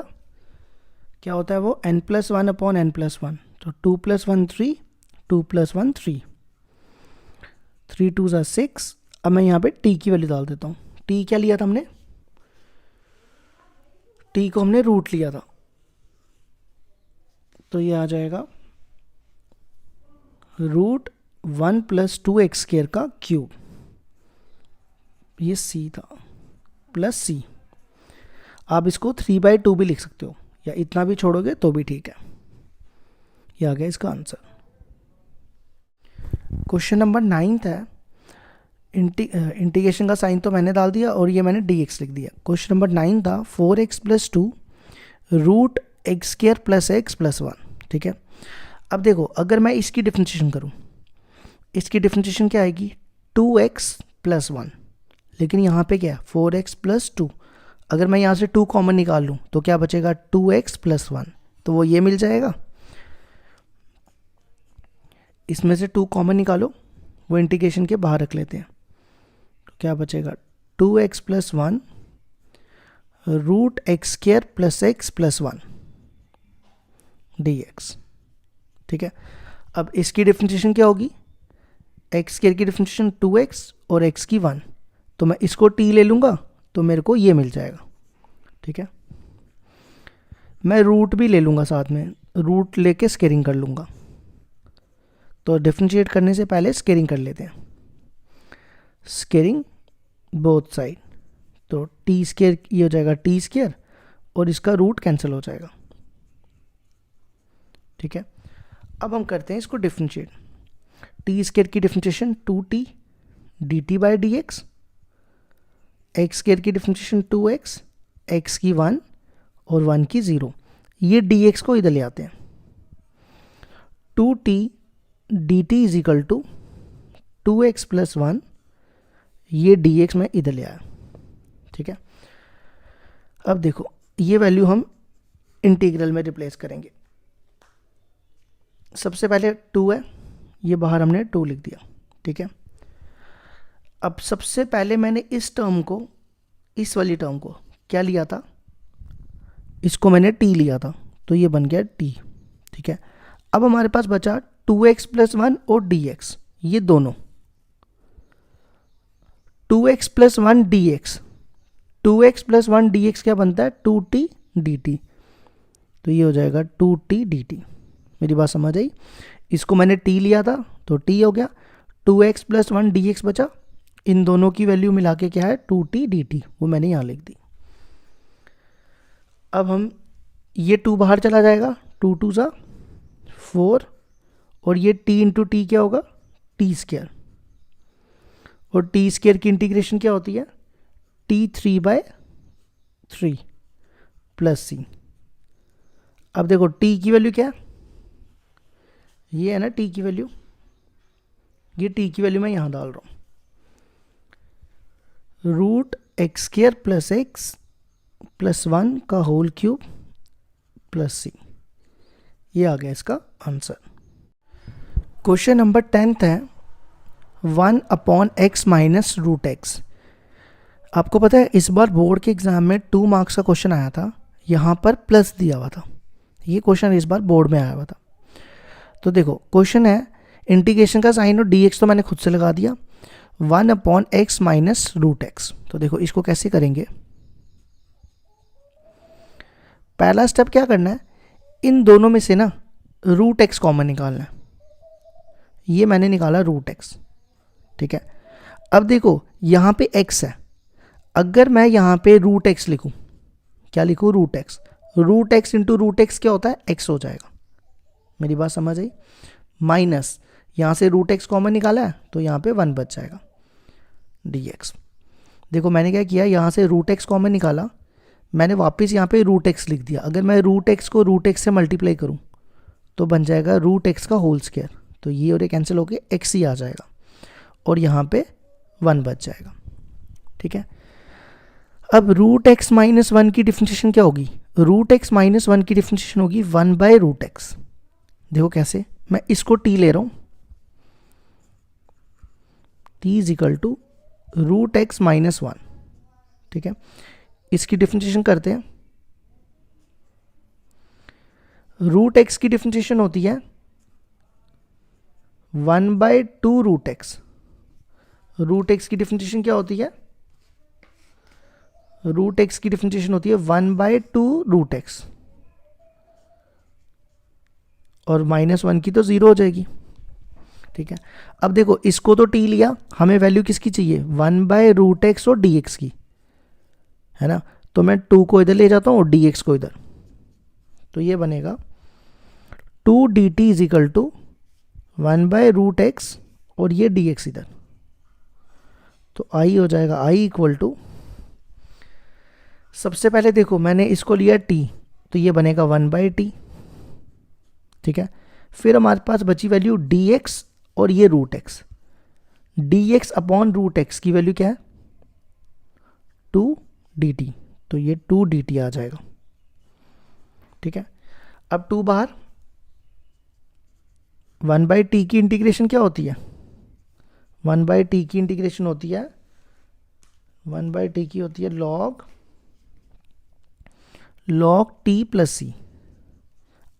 क्या होता है वो n+1 अपॉन n+1, तो 2 + 1 3, 2 + 1 3, 3 2 ज़ा 6। अब मैं यहाँ पे t की वैल्यू डाल देता हूँ। t क्या लिया था हमने, t को हमने रूट लिया था, तो ये आ जाएगा √1 + 2x² का क्यूब, ये c था, प्लस c। आप इसको 3/2 भी लिख सकते हो, या इतना भी छोड़ोगे तो भी ठीक है। ये आ गया इसका आंसर। क्वेश्चन नंबर 9 है, इंटीग्रेशन का साइन तो मैंने डाल दिया और ये मैंने dx लिख दिया। क्वेश्चन नंबर 9 था 4x + 2 √x² + x + 1, ठीक है। अब देखो अगर मैं इसकी डिफरेंशिएशन करूं, इसकी डिफरेंशिएशन क्या आएगी 2x + 1, लेकिन यहाँ पे क्या है 4x + 2, अगर मैं यहाँ से 2 कॉमन निकाल लूँ तो क्या बचेगा 2x + 1, तो वो ये मिल जाएगा। इसमें से 2 कॉमन निकालो, वो इंटीग्रेशन के बाहर रख लेते हैं, तो क्या बचेगा 2x + 1 √x² + x + 1 dx, ठीक है। अब इसकी डिफरेंशिएशन क्या होगी, x² की डिफरेंशिएशन 2x और x की 1, तो मैं इसको t ले लूँगा तो मेरे को ये मिल जाएगा, ठीक है। मैं रूट भी ले लूँगा साथ में, रूट लेके स्केलिंग कर लूँगा, तो डिफरेंशिएट करने से पहले स्केलिंग कर लेते हैं, स्केलिंग बोथ साइड, तो t² ये हो जाएगा t² और इसका रूट कैंसिल हो जाएगा, ठीक है। अब हम करते हैं इसको डिफरेंशिएट। t² की differentiation 2t dt by dx, x² की डिफरेंशिएशन 2x, x की 1 और 1 की 0, ये dx को इधर ले आते हैं, 2t dt is equal to 2x + 1, ये dx में इधर ले आया, ठीक है। अब देखो ये वैल्यू हम इंटीग्रल में रिप्लेस करेंगे। सबसे पहले 2 है, ये बाहर हमने 2 लिख दिया, ठीक है। अब सबसे पहले मैंने इस टर्म को, इस वाली टर्म को क्या लिया था, इसको मैंने t लिया था, तो ये बन गया t, ठीक है। अब हमारे पास बचा 2x + 1 और dx, ये दोनों 2x + 1 dx, 2x + 1 dx क्या बनता है 2t dt, तो ये हो जाएगा 2t dt। मेरी बात समझ आई, इसको मैंने t लिया था तो t हो गया, 2x + 1 dx बचा, इन दोनों की वैल्यू मिला के क्या है 2t dt, वो मैंने यहाँ लिख दी। अब हम ये 2 बाहर चला जाएगा, 2 2 ज़ा 4, और ये t इंटू टी क्या होगा, टी स्क्वायर, और टी स्क्वायर की इंटीग्रेशन क्या होती है, t3/3 प्लस सी। अब देखो t की वैल्यू क्या है, ये है ना t की वैल्यू, ये t की वैल्यू मैं यहां डाल रहा हूं, √x² प्लस एक्स प्लस 1 का होल क्यूब प्लस सी। ये आ गया इसका आंसर। क्वेश्चन नंबर 10 है 1/x माइनस √x। आपको पता है इस बार बोर्ड के एग्जाम में 2 मार्क्स का क्वेश्चन आया था, यहाँ पर प्लस दिया हुआ था, ये क्वेश्चन इस बार बोर्ड में आया हुआ था। तो देखो क्वेश्चन है इंटीग्रेशन का साइन और dx तो मैंने खुद से लगा दिया, 1/x माइनस √x। तो देखो इसको कैसे करेंगे, पहला स्टेप क्या करना है, इन दोनों में से ना √x कॉमन निकालना है, ये मैंने निकाला √x, ठीक है। अब देखो यहाँ पे x है, अगर मैं यहाँ पे √x लिखूँ, क्या लिखूँ, √x इंटू √x क्या होता है, x हो जाएगा, मेरी बात समझ आई। माइनस यहाँ से √x कॉमन निकाला है तो यहाँ पे 1 बच जाएगा dx। देखो मैंने क्या किया, यहाँ से √x कॉमन निकाला, मैंने वापस यहाँ पे √x लिख दिया। अगर मैं √x को √x से मल्टीप्लाई करूँ तो बन जाएगा √x का होल स्क्वायर, तो ये और ये कैंसिल होके x ही आ जाएगा, और यहाँ पे 1 बच जाएगा, ठीक है। अब √x माइनस 1 की डिफरेंशिएशन क्या होगी, √x माइनस 1 की डिफरेंशिएशन होगी 1/√x। देखो कैसे, मैं इसको t ले रहा हूँ, t is equal to √x minus 1, ठीक है। इसकी डिफरेंशिएशन करते हैं, √x की डिफरेंशिएशन होती है 1/2√x। √x की डिफरेंशिएशन क्या होती है, √x की डिफरेंशिएशन होती है 1/2√x, और -1 की तो 0 हो जाएगी, ठीक है। अब देखो इसको तो t लिया, हमें वैल्यू किसकी चाहिए, 1/√x और dx की, है ना। तो मैं 2 को इधर ले जाता हूँ और dx को इधर, तो ये बनेगा 2 dt is equal to 1/√x और ये dx इधर, तो i हो जाएगा i इक्वल टू, सबसे पहले देखो मैंने इसको लिया t, तो ये बनेगा 1/t, ठीक है। फिर हमारे पास बची वैल्यू dx और ये √x, dx अपॉन √x की वैल्यू क्या है, 2 dt, तो ये 2 dt आ जाएगा, ठीक है। अब 2 बाहर, 1/t की इंटीग्रेशन क्या होती है, 1/t की इंटीग्रेशन होती है, 1/t की होती है log t प्लस सी।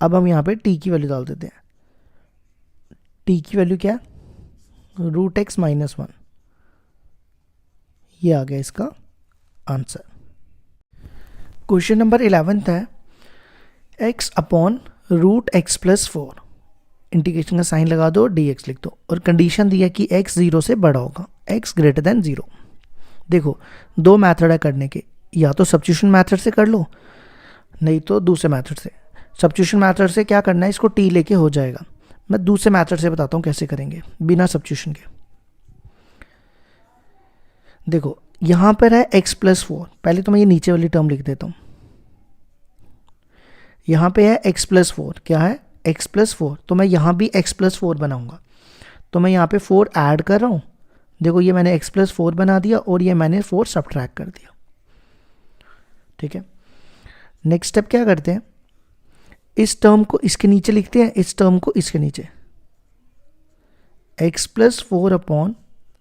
अब हम यहाँ पे t की वैल्यू डाल देते हैं, t की वैल्यू क्या है, √x माइनस 1, ये आ गया इसका आंसर। क्वेश्चन नंबर 11 है x upon √x plus 4, integration का साइन लगा दो, dx लिख दो, और कंडीशन दी है कि x 0 से बड़ा होगा, x ग्रेटर देन 0। देखो 2 मैथड है करने के, या तो सब्स्टिट्यूशन मैथड से कर लो, नहीं तो दूसरे मैथड से। सब्स्टिट्यूशन मैथड से क्या करना है, इसको t लेके हो जाएगा, मैं दूसरे मैथड से बताता हूँ कैसे करेंगे बिना सब्स्टिट्यूशन के। देखो यहाँ पर है x प्लस 4, पहले तो मैं ये नीचे वाली टर्म लिख देता हूँ, यहाँ पे है x प्लस 4, क्या है x प्लस 4, तो मैं यहाँ भी x प्लस 4 बनाऊंगा, तो मैं यहाँ पे 4 ऐड कर रहा हूँ, देखो ये मैंने x प्लस 4 बना दिया और ये मैंने 4 सब्ट्रैक्ट कर दिया, ठीक है। नेक्स्ट स्टेप क्या करते हैं, इस टर्म को इसके नीचे लिखते हैं, इस टर्म को इसके नीचे, x plus 4 upon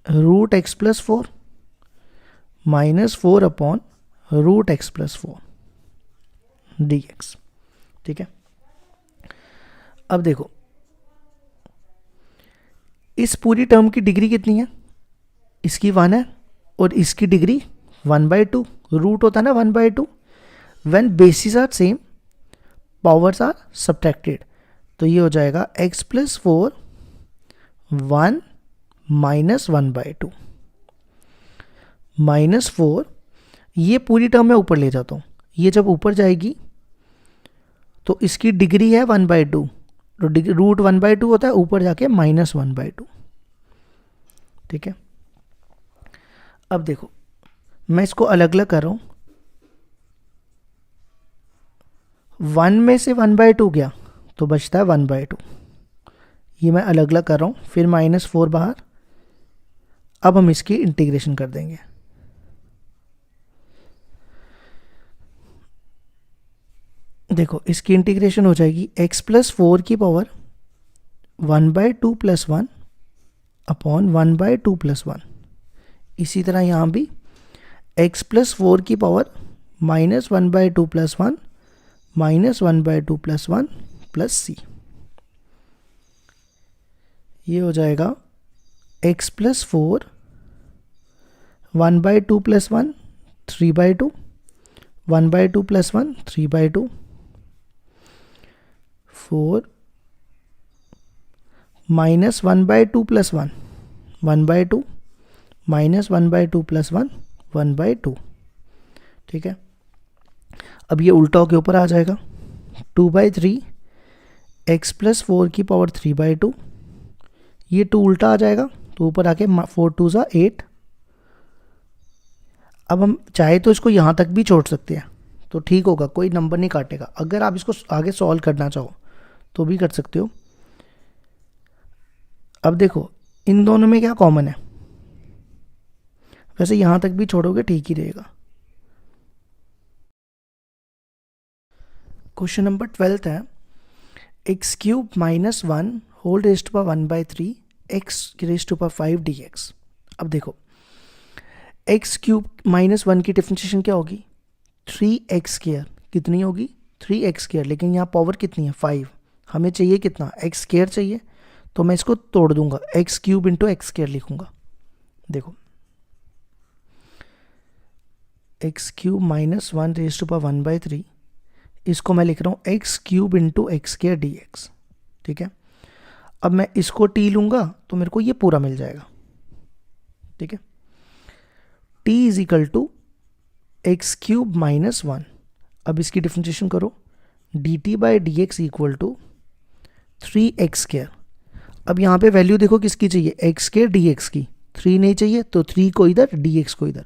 √x plus 4 minus 4 upon √x plus 4 dx, ठीक है। अब देखो इस पूरी टर्म की डिग्री कितनी है, इसकी 1 है और इसकी डिग्री 1/2, रूट होता है ना 1/2, when bases are same powers are subtracted, तो ये हो जाएगा x प्लस 4 1 माइनस 1/2 माइनस 4, ये पूरी टर्म मैं ऊपर ले जाता हूँ, ये जब ऊपर जाएगी तो इसकी डिग्री है 1/2, तो रूट 1/2 होता है, ऊपर जाके -1/2। ठीक है, अब देखो मैं इसको अलग अलग कर रहा हूँ, 1 में से 1/2 गया तो बचता है 1/2, ये मैं अलग अलग कर रहा हूँ, फिर -4 बाहर। अब हम इसकी इंटीग्रेशन कर देंगे। देखो इसकी इंटीग्रेशन हो जाएगी x+4 की पावर 1/2 + 1 अपॉन 1/2 + 1। इसी तरह यहाँ भी x+4 की पावर -1/2 + 1 -1/2 + 1 प्लस c। ये हो जाएगा x+4 1/2 + 1 3/2 1/2 + 1 3/2 4 -1/2 + 1 1/2 -1/2 + 1 1/2। ठीक है, अब ये उल्टा होके ऊपर आ जाएगा, 2/3 x+4 की पावर 3/2, ये 2 उल्टा आ जाएगा तो ऊपर आके 4 2 ज़ा 8। अब हम चाहे तो इसको यहाँ तक भी छोड़ सकते हैं, तो ठीक होगा, कोई नंबर नहीं काटेगा। अगर आप इसको आगे सॉल्व करना चाहो तो भी कर सकते हो। अब देखो इन दोनों में क्या कॉमन है, वैसे यहाँ तक भी छोड़ोगे ठीक ही रहेगा। क्वेश्चन नंबर 12 है x³ - 1 whole raised to power 1/3 x⁵ dx। अब देखो x³ - 1 की डिफरेंशिएशन क्या होगी, 3x²। कितनी होगी, 3x², लेकिन यहाँ पावर कितनी है 5, हमें चाहिए कितना x² चाहिए, तो मैं इसको तोड़ दूंगा, x³ × x² लिखूंगा। देखो x³ - 1 रेज़्ड टू पावर 1/3, इसको मैं लिख रहा हूँ x³ × x² dx। ठीक है, अब मैं इसको t लूंगा तो मेरे को ये पूरा मिल जाएगा। ठीक है, t = x³ - 1। अब इसकी डिफरेंशिएशन करो, dt/dx = 3x²। अब यहाँ पे वैल्यू देखो किसकी चाहिए, x² dx की, 3 नहीं चाहिए तो 3 को इधर, dx को इधर,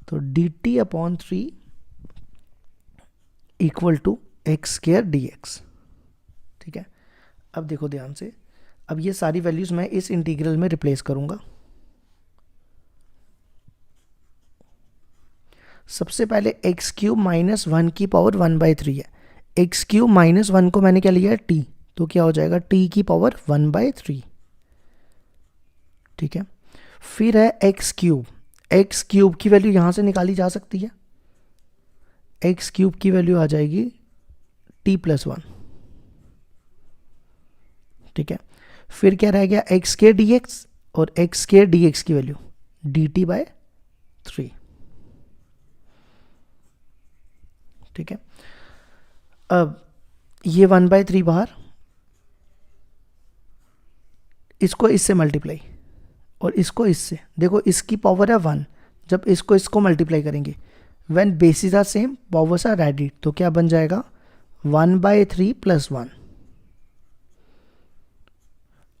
तो dt/3 = x² dx। ठीक है, अब देखो ध्यान से, अब ये सारी वैल्यूज मैं इस इंटीग्रल में रिप्लेस करूंगा। सबसे पहले x³ - 1 की पावर 1/3 है, x³ - 1 को मैंने क्या लिया है t, तो क्या हो जाएगा t की पावर 1/3। ठीक है, फिर है x³ की वैल्यू यहां से निकाली जा सकती है, x³ की वैल्यू आ जाएगी t+1। ठीक है, फिर क्या रह गया x² dx, और x² dx की वैल्यू dt/3। ठीक है, अब ये 1/3 बाहर, इसको इससे मल्टीप्लाई और इसको इससे, देखो इसकी पावर है 1, जब इसको मल्टीप्लाई करेंगे, when bases are same powers are added, तो क्या बन जाएगा 1/3 + 1,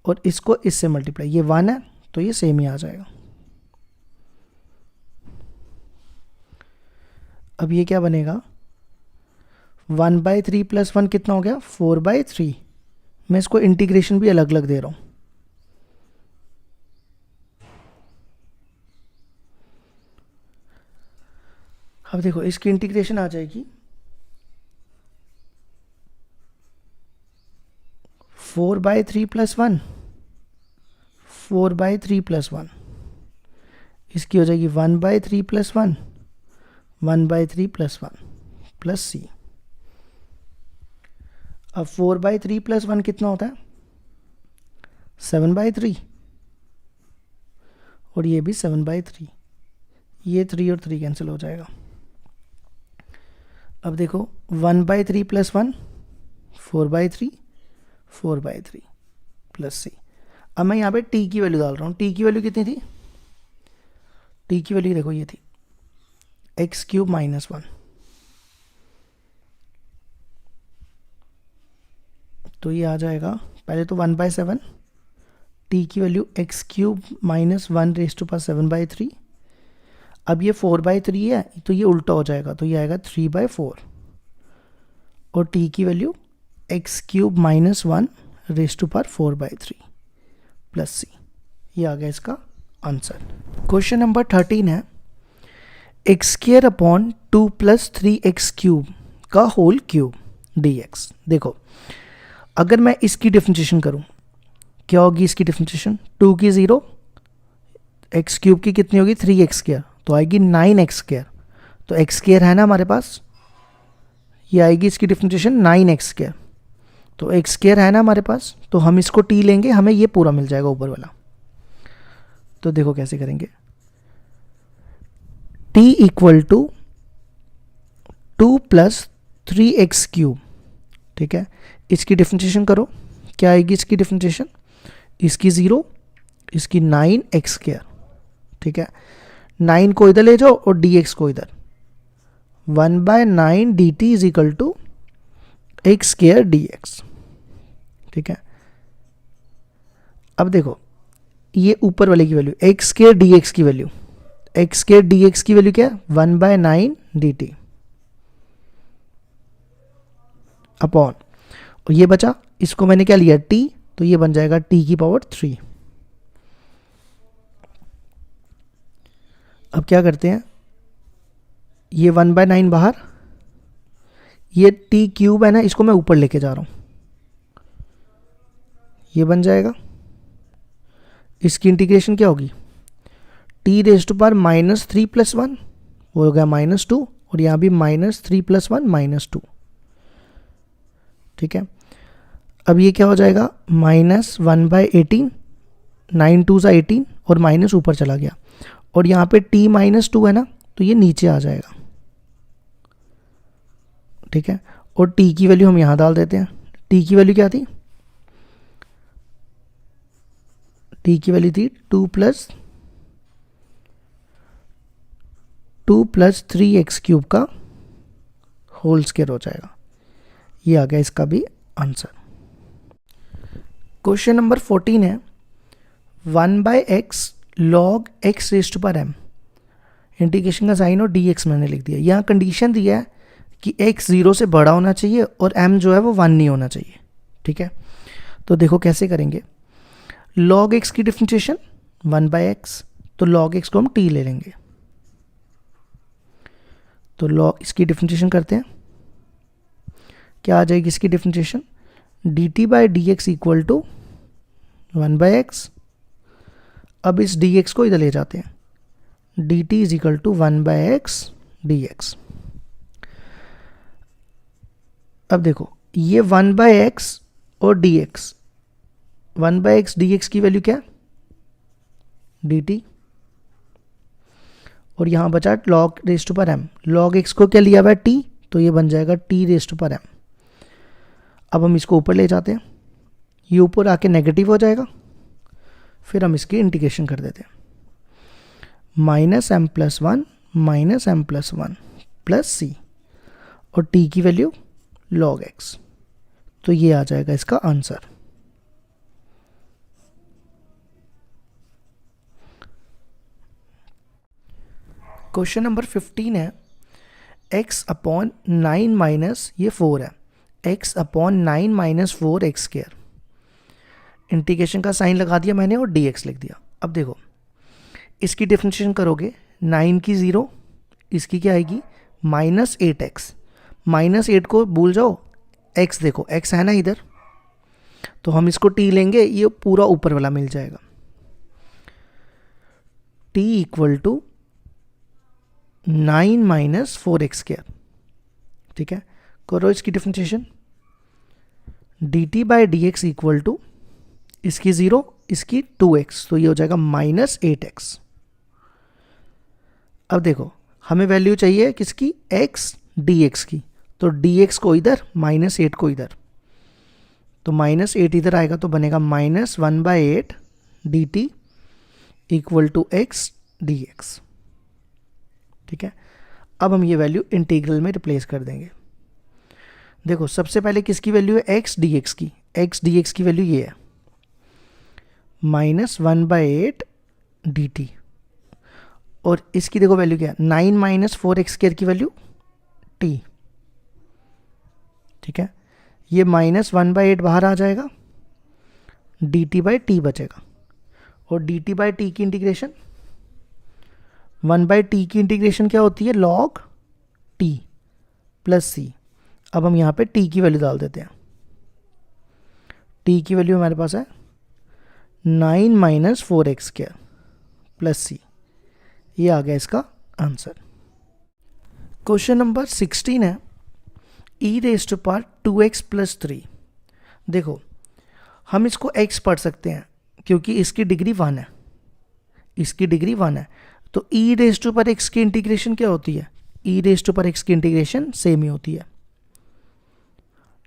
और इसको इससे मल्टीप्लाई, ये 1 है तो ये सेम ही आ जाएगा। अब ये क्या बनेगा, 1/3 + 1 कितना हो गया 4/3। मैं इसको इंटीग्रेशन भी अलग अलग दे रहा हूं, अब देखो इसकी इंटीग्रेशन आ जाएगी 4/3 + 1 4/3 + 1, इसकी हो जाएगी 1/3 + 1 1/3 + 1 प्लस c। अब 4/3 + 1 कितना होता है 7/3, और ये भी 7/3, ये 3 और 3 कैंसिल हो जाएगा। अब देखो 1/3 + 1 4/3 4/3 प्लस c। अब मैं यहाँ पे t की वैल्यू डाल रहा हूँ, t की वैल्यू कितनी थी, t की वैल्यू देखो ये थी x³ - 1, तो ये आ जाएगा पहले तो 1/7, टी की वैल्यू एक्स क्यूब माइनस 1⁻⁷। अब ये 4/3 है तो ये उल्टा हो जाएगा, तो ये आएगा 3/4 और टी की value x cube minus 1⁻⁴/3 plus C. ये आ गया इसका आंसर। क्वेश्चन नंबर 13 है x² / 2 + 3x³ का होल क्यूब dx। देखो अगर मैं इसकी डिफरेंशिएशन करूं क्या होगी इसकी डिफरेंशिएशन, 2 की 0, x³ की कितनी होगी 3x², तो आएगी 9x²। तो x² है ना हमारे पास, ये आएगी इसकी डिफरेंशिएशन 9x²। तो x² है ना हमारे पास, तो हम इसको t लेंगे, हमें ये पूरा मिल जाएगा ऊपर वाला। तो देखो कैसे करेंगे, t = 2 + 3x³। ठीक है, इसकी डिफरेंशिएशन करो, क्या आएगी इसकी डिफरेंशिएशन, इसकी 0, इसकी 9x²। ठीक है, 9 को इधर ले जाओ और dx को इधर, 1/9 dt = x² dx। ठीक है, अब देखो ये ऊपर वाले की वैल्यू x² dx की वैल्यू, x² dx की वैल्यू क्या है 1/9 dt अपॉन, और ये बचा, इसको मैंने क्या लिया t, तो ये बन जाएगा t⁻3। अब क्या करते हैं, ये 1/9 बाहर, ये t³ है ना, इसको मैं ऊपर लेके जा रहा हूं, ये बन जाएगा। इसकी इंटीग्रेशन क्या होगी, t⁻³ -3 + 1 वो हो गया -2, और यहाँ भी -3 + 1 -2। ठीक है, अब ये क्या हो जाएगा -1/18, 9 2 = 18 और माइनस ऊपर चला गया, और यहाँ पे t -2 है ना, तो ये नीचे आ जाएगा। ठीक है, और t की वैल्यू हम यहाँ डाल देते हैं, t की वैल्यू क्या थी, t की वैल्यू थी 2 + 3x³ का होल स्क्वायर हो जाएगा। ये आ गया इसका भी आंसर। क्वेश्चन नंबर 14 है 1/x log x⁻m। इंटीग्रेशन का साइन और dx मैंने लिख दिया। यहाँ कंडीशन दिया है कि x 0 से बड़ा होना चाहिए और m जो है वो 1 नहीं होना चाहिए। ठीक है, तो देखो कैसे करेंगे, log x की डिफरेंशिएशन 1/x, तो log x को हम t ले लेंगे, तो log इसकी डिफरेंशिएशन करते हैं, क्या आ जाएगी इसकी डिफरेंशिएशन, dt/dx = 1/x। अब इस dx को इधर ले जाते हैं, dt = 1/x dx। अब देखो ये 1/x और dx, 1/x dx की वैल्यू क्या है dt, और यहाँ बचा log⁻m, log x को क्या लिया हुआ है t, तो ये बन जाएगा t⁻m। अब हम इसको ऊपर ले जाते हैं, ये ऊपर आके नेगेटिव हो जाएगा, फिर हम इसकी इंटीग्रेशन कर देते हैं, -m + 1 -m + 1 प्लस c, और t की वैल्यू log x, तो ये आ जाएगा इसका आंसर। क्वेश्चन नंबर 15 है x/9 ये 4 है, x/9 - 4x²। इंटीग्रेशन का साइन लगा दिया मैंने और dx लिख दिया। अब देखो इसकी डिफरेंशिएशन करोगे, 9 की 0, इसकी क्या आएगी -8x, -8 को भूल जाओ, x देखो x है ना इधर, तो हम इसको t लेंगे, ये पूरा ऊपर वाला मिल जाएगा, t = 9 - 4x²। ठीक है, करो इसकी डिफरेंशिएशन, dt/dx = इसकी 0, इसकी 2x, तो ये हो जाएगा -8x। अब देखो हमें वैल्यू चाहिए किसकी, x dx की, तो dx को इधर, -8 को इधर, तो -8 इधर आएगा, तो बनेगा -1/8 dt = x dx। ठीक है, अब हम ये वैल्यू इंटीग्रल में रिप्लेस कर देंगे। देखो सबसे पहले किसकी वैल्यू है x dx की, एक्स डी एक्स की वैल्यू ये है, -1/8 dt। और इसकी देखो वैल्यू क्या है, 9 - 4x² की वैल्यू t। ठीक है, ये -1/8 बाहर आ जाएगा, dt/t बचेगा। और dt/t की इंटीग्रेशन 1/t की इंटीग्रेशन क्या होती है, log t + c। अब हम यहाँ पे t की वैल्यू डाल देते हैं। t की वैल्यू हमारे पास है 9 - 4x² + c। ये आ गया इसका आंसर। क्वेश्चन नंबर 16 है e⁻² + 3। देखो, हम इसको x पढ़ सकते हैं क्योंकि इसकी डिग्री 1 है, इसकी डिग्री 1 है। तो e⁻x की इंटीग्रेशन क्या होती है, e⁻x की इंटीग्रेशन सेम ही होती है।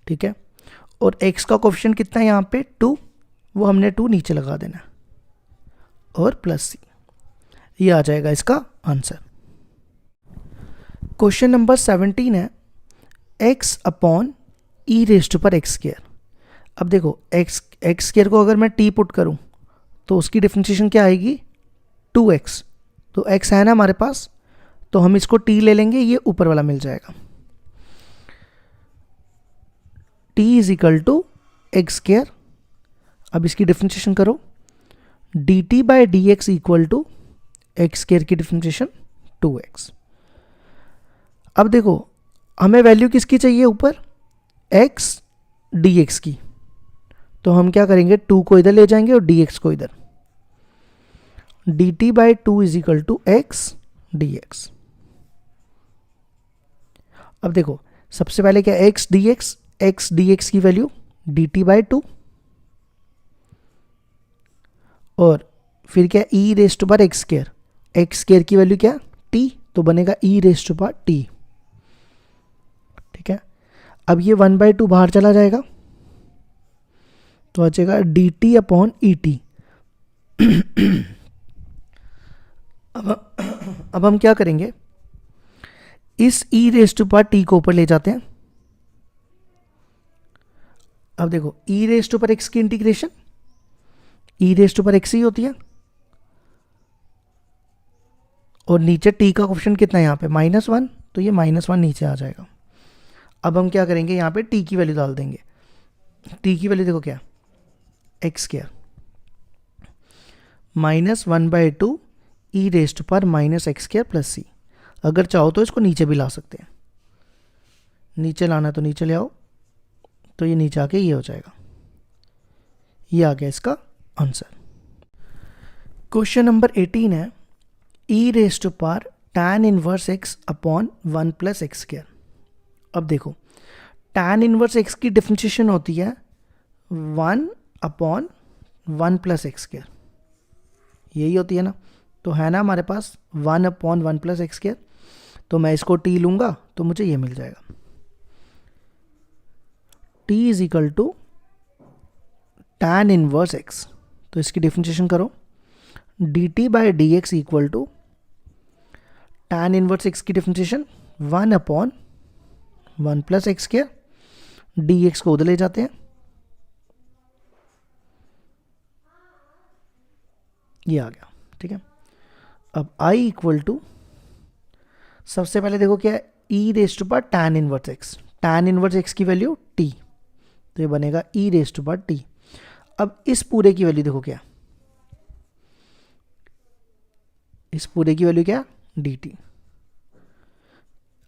ठीक है, और x का कोफिशिएंट कितना है यहाँ पे 2, वो हमने 2 नीचे लगा देना है, और +c। ये आ जाएगा इसका आंसर। क्वेश्चन नंबर 17 है x/e⁻x²। अब देखो x² को अगर मैं t पुट करूं तो उसकी डिफरेंशिएशन क्या आएगी, 2x। तो x है ना हमारे पास, तो हम इसको t ले लेंगे, ये ऊपर वाला मिल जाएगा। t = x²। अब इसकी डिफरेंशिएशन करो, dt/dx = x² की डिफरेंशिएशन 2x। अब देखो, हमें वैल्यू किसकी चाहिए ऊपर, x dx की। तो हम क्या करेंगे, 2 को इधर ले जाएंगे और dx को इधर, dt/2 = x dx। अब देखो, सबसे पहले क्या, x dx की वैल्यू dt/2, और फिर क्या e⁻x², x² की वैल्यू क्या, t, तो बनेगा e⁻t। ठीक है, अब ये 1/2 बाहर चला जाएगा, तो बचेगा dt/et। अब हम क्या करेंगे, इस e⁻t को ऊपर ले जाते हैं। अब देखो, e⁻x की इंटीग्रेशन e⁻x ही होती है, और नीचे t का कोफिशिएंट कितना है यहाँ पे -1, तो ये -1 नीचे आ जाएगा। अब हम क्या करेंगे, यहाँ पे t की वैल्यू डाल देंगे। t की वैल्यू देखो क्या, x² -1/2 e⁻x² + c। अगर चाहो तो इसको नीचे भी ला सकते हैं, नीचे लाना तो नीचे ले आओ, तो ये नीचे आके ये हो जाएगा। ये आ गया इसका आंसर। क्वेश्चन नंबर 18 है e⁻tan 1x / 1 + x²। अब देखो, tan 1x की डिफरेंशिएशन होती है 1/1 + x², यही होती है ना। तो है ना हमारे पास 1/1 + x², तो मैं इसको t लूंगा तो मुझे ये मिल जाएगा, t = tan 1x। तो इसकी डिफरेंशिएशन करो, dt/dx = tan 1x की डिफरेंशिएशन 1/1 + x², dx को उधर ले जाते हैं, ये आ गया। ठीक है, अब I = सबसे पहले देखो क्या है, e⁻tan 1x, tan 1x की वैल्यू t, तो ये बनेगा e⁻t। अब इस पूरे की वैल्यू देखो क्या, इस पूरे की वैल्यू क्या, dt।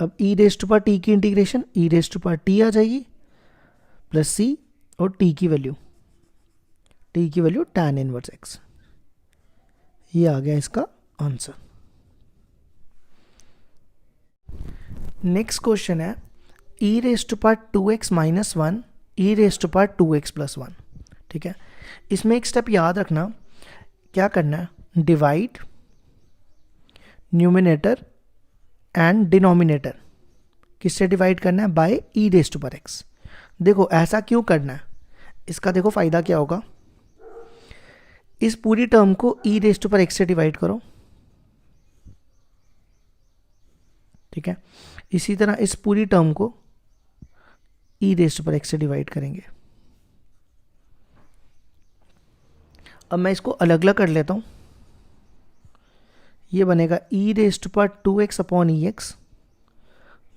अब e⁻t की इंटीग्रेशन e⁻t आ जाएगी +c, और t की वैल्यू tan 1x। ये आ गया इसका आंसर। नेक्स्ट क्वेश्चन है e⁻2x - 1 e⁻2x + 1। ठीक है, इसमें एक स्टेप याद रखना, क्या करना है, डिवाइड न्यूमिनेटर एंड डिनोमिनेटर किससे डिवाइड करना है, बाय e⁻x। देखो ऐसा क्यों करना है, इसका देखो फ़ायदा क्या होगा, इस पूरी टर्म को e⁻x से डिवाइड करो। ठीक है, इसी तरह इस पूरी टर्म को e⁻x से डिवाइड करेंगे। अब मैं इसको अलग अलग कर लेता हूँ। ये बनेगा ई रेस्ट पर 2x upon E x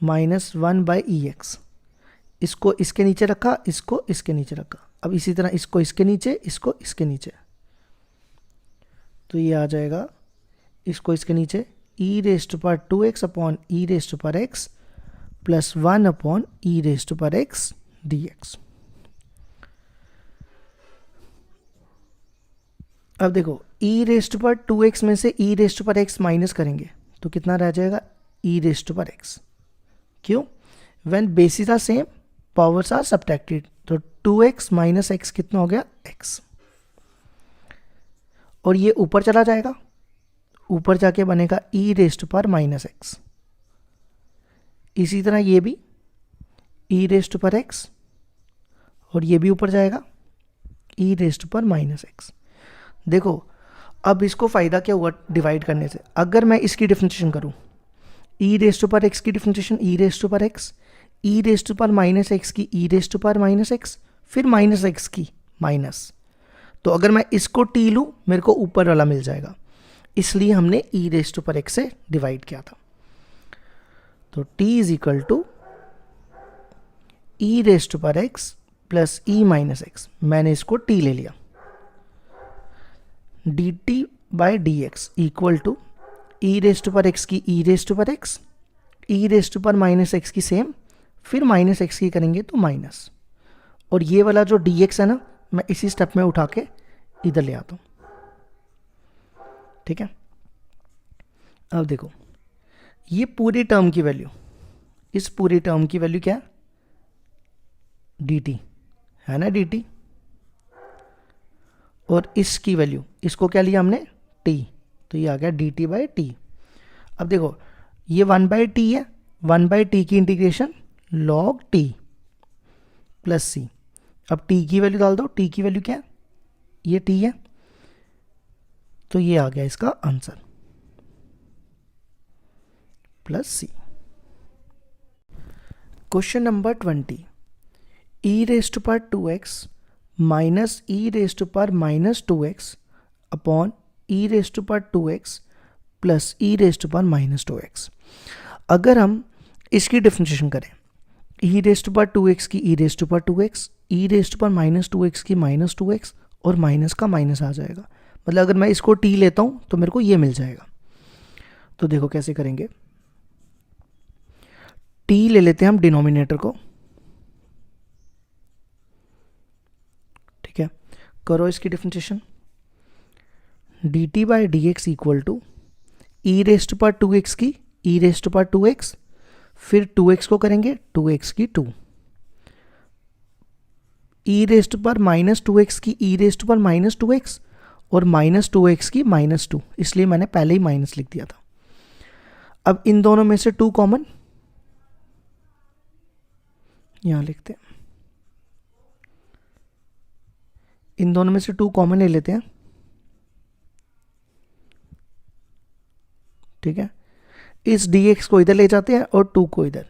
minus 1 by E x. इसको इसके नीचे रखा, इसको इसके नीचे रखा। अब इसी तरह इसको इसके नीचे, इसको इसके नीचे, तो ये आ जाएगा इसको इसके नीचे ई रेस्ट पर 2x अपॉन ई रेस्ट पर x प्लस 1 अपॉन ई रेस्ट पर x dx। अब देखो ई रेस्ट पर 2x में से ई रेस्ट पर x माइनस करेंगे तो कितना रह जाएगा, ई रेस्ट पर x। क्यों? When bases are same powers are subtracted, तो 2x माइनस x कितना हो गया, x। और ये ऊपर चला जाएगा, ऊपर जाके बनेगा ई रेस्ट पर माइनस x। इसी तरह ये भी ई रेस्ट पर x, और ये भी ऊपर जाएगा ई रेस्ट पर माइनस x। देखो अब इसको फ़ायदा क्या हुआ डिवाइड करने से, अगर मैं इसकी डिफरेंशिएशन करूं, ई रेस्ट पर x की डिफरेंशिएशन ई रेस्ट पर x, ई रेस्ट पर माइनस x की ई रेस्ट पर माइनस x, फिर माइनस x की माइनस, तो अगर मैं इसको t लूँ मेरे को ऊपर वाला मिल जाएगा, इसलिए हमने ई रेस्ट पर x से डिवाइड किया था। तो t is equal to E raised पर x plus E minus x, मैंने इसको t ले लिया, dt by D X equal to E raised पर x की ई रेस्ट पर x, ई रेस्ट पर माइनस x की सेम, फिर माइनस x की करेंगे तो माइनस, और ये वाला जो dx है ना, मैं इसी स्टेप में उठा के इधर ले आता हूँ। ठीक है, अब देखो ये पूरी टर्म की वैल्यू, इस पूरी टर्म की वैल्यू क्या है, dt है ना, dt, और इसकी वैल्यू, इसको क्या लिया हमने, t, तो ये आ गया dt बाई टी। अब देखो ये 1 बाई टी है, 1 बाई टी की integration log t plus c। अब t की वैल्यू डाल दो, t की वैल्यू क्या है, ये t है, तो ये आ गया इसका answer plus c। Question number 20, ई रेस्ट पर 2x माइनस ई रेस्ट पर माइनस 2x अपॉन ई रेस्ट पर 2x प्लस ई रेस्ट पर माइनस 2x। अगर हम इसकी डिफरेंशिएशन करें, ई रेस्ट पर 2x की ई रेस्ट पर 2x, ई रेस्ट पर माइनस 2x की माइनस 2x, और माइनस का माइनस आ जाएगा, मतलब अगर मैं इसको t लेता हूं तो मेरे को ये मिल जाएगा। तो देखो कैसे करेंगे, t ले लेते हैं हम डिनोमिनेटर को, ठीक है, करो इसकी differentiation, dt by D X equal to E raised पर 2x की ई रेस्ट पर 2x, फिर 2x को करेंगे 2x की 2, ई रेस्ट पर माइनस 2x की ई रेस्ट पर माइनस 2x, और माइनस 2x की माइनस 2, इसलिए मैंने पहले ही माइनस लिख दिया था। अब इन दोनों में से 2 कॉमन यहां लिखते हैं, इन दोनों में से 2 कॉमन ले लेते हैं, ठीक है, इस dx को इधर ले जाते हैं और 2 को इधर,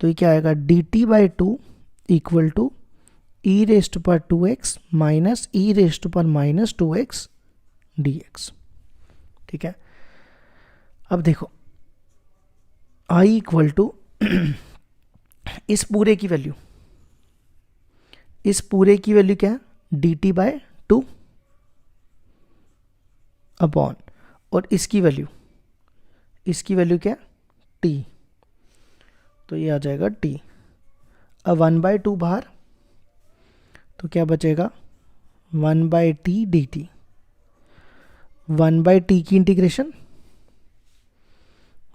तो ये क्या आएगा, dt by 2 equal to E raised पर 2x माइनस ई रेस्ट पर माइनस 2x dx। ठीक है, अब देखो i इक्वल टू इस पूरे की वैल्यू, इस पूरे की वैल्यू क्या है, dt बाय 2 अपॉन, और इसकी वैल्यू क्या है, t, तो ये आ जाएगा t। अब 1/2 बाहर, तो क्या बचेगा, 1/t dt, 1/t की integration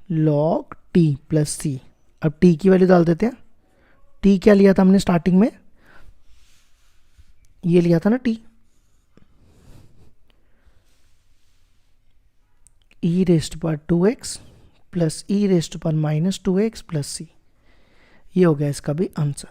log t plus c। अब t की वैल्यू डाल देते हैं, t क्या लिया था हमने स्टार्टिंग में, ये लिया था ना t, ई रेस्ट पर 2x प्लस ई रेस्ट पर माइनस 2x प्लस c, ये हो गया इसका भी आंसर।